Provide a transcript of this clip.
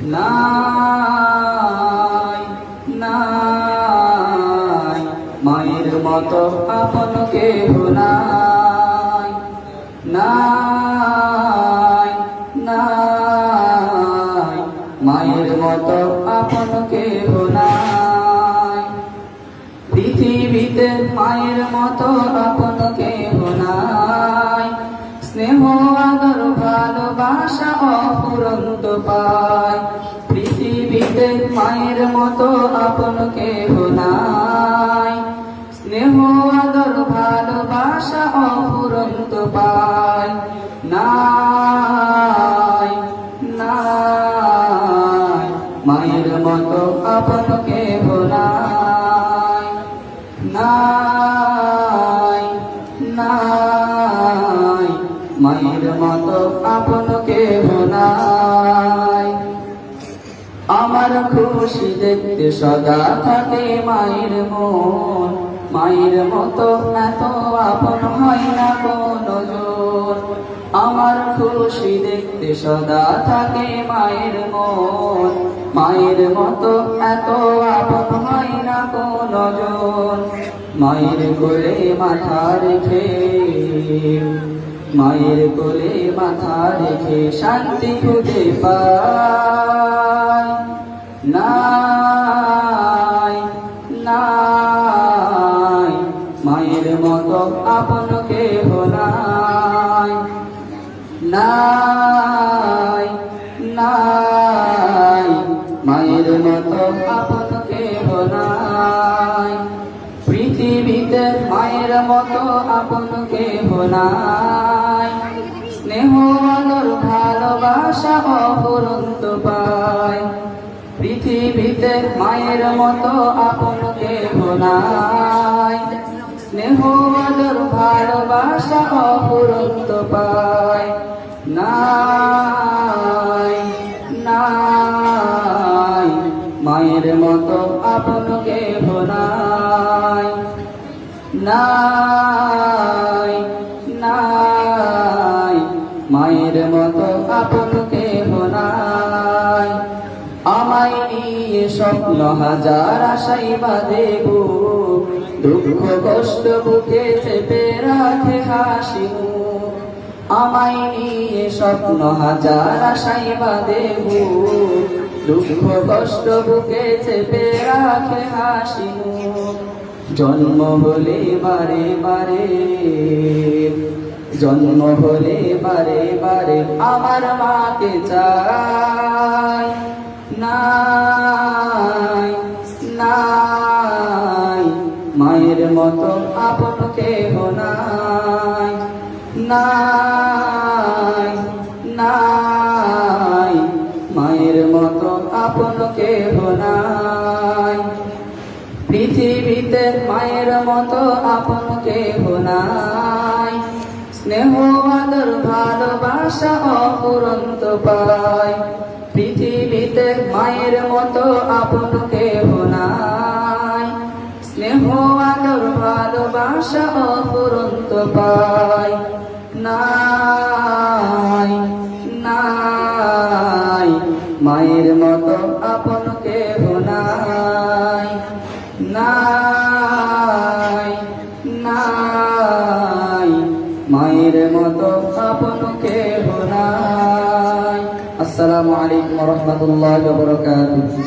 নাই নাই মায়ের মতো আপন কেহ নাই নাই নাই মায়ের মতো আপন কেহ নাই পৃথিবীতে মায়ের মতো আপন কেহ নাই স্নেহ আদর ভালোবাসা অফুরন্ত পায় পৃথিবীতে মায়ের মতো আপন কেহ নাই স্নেহ আদর ভালোবাসা অফুরন্ত পায় নাই নাই মায়ের মতো আপন কেহ নাই নাই নাই মায়ের মতো আপন কেহ নাই আমার খুশি দেখতে সদা থাকে মায়ের মন মায়ের মতো এত আপন হয় না কোনো জন আমার খুশি দেখতে সদা থাকে মায়ের মন মায়ের মতো এত আপন হয় না কোনো জন মায়ের কোলে মাথা রেখে মায়ের কোলে মাথা রেখে শান্তি খুঁজে পাই নাই নাই মায়ের মতো আপন কেহ নাই নাই নাই মায়ের মতো আপন কেহ নাই পৃথিবীতে মায়ের মতো আপন কেহ নাই স্নেহ আদর ভালোবাসা অফুরন্ত পায় পৃথিবীতে মায়ের মতো আপন কেহ নাই স্নেহ আদর ভালোবাসা অফুরন্ত পায় নাই নাই মায়ের মতো আপন কেহ নাই নাই নাই মায়ের মতো আপন কেহ নাই আমায় নিয়ে স্বপ্ন হাজার আশাই বাঁধে বুক দুঃখ কষ্ট বুকে চেপে রাখে হাসি মুখ আমায় নিয়ে স্বপ্ন হাজার আশাই বাঁধে বুক দুঃখ কষ্ট বুকে চেপে রাখে হাসি মুখ জন্ম হলে বারে বারে জন্ম হলে বারে বারে আমার মাকে চাই নাই নাই মায়ের মতো আপন কেহ নাই নাই নাই মায়ের মতো আপন কেহ নাই পৃথিবীতে মায়ের মতো আপন কেহ নাই স্নেহ আদর ভালোবাসা অফুরন্ত পায় পৃথিবীতে মায়ের মতো আপন কেহ নাই স্নেহ আদর ভালোবাসা অফুরন্ত পায় নাই নাই মায়ের মতো আপন কেহ নাই নাই নাই মায়ের মতো আপন কেহ নাই। আসসালামু আলাইকুম ওয়া রাহমাতুল্লাহি ওয়া বারাকাতুহু।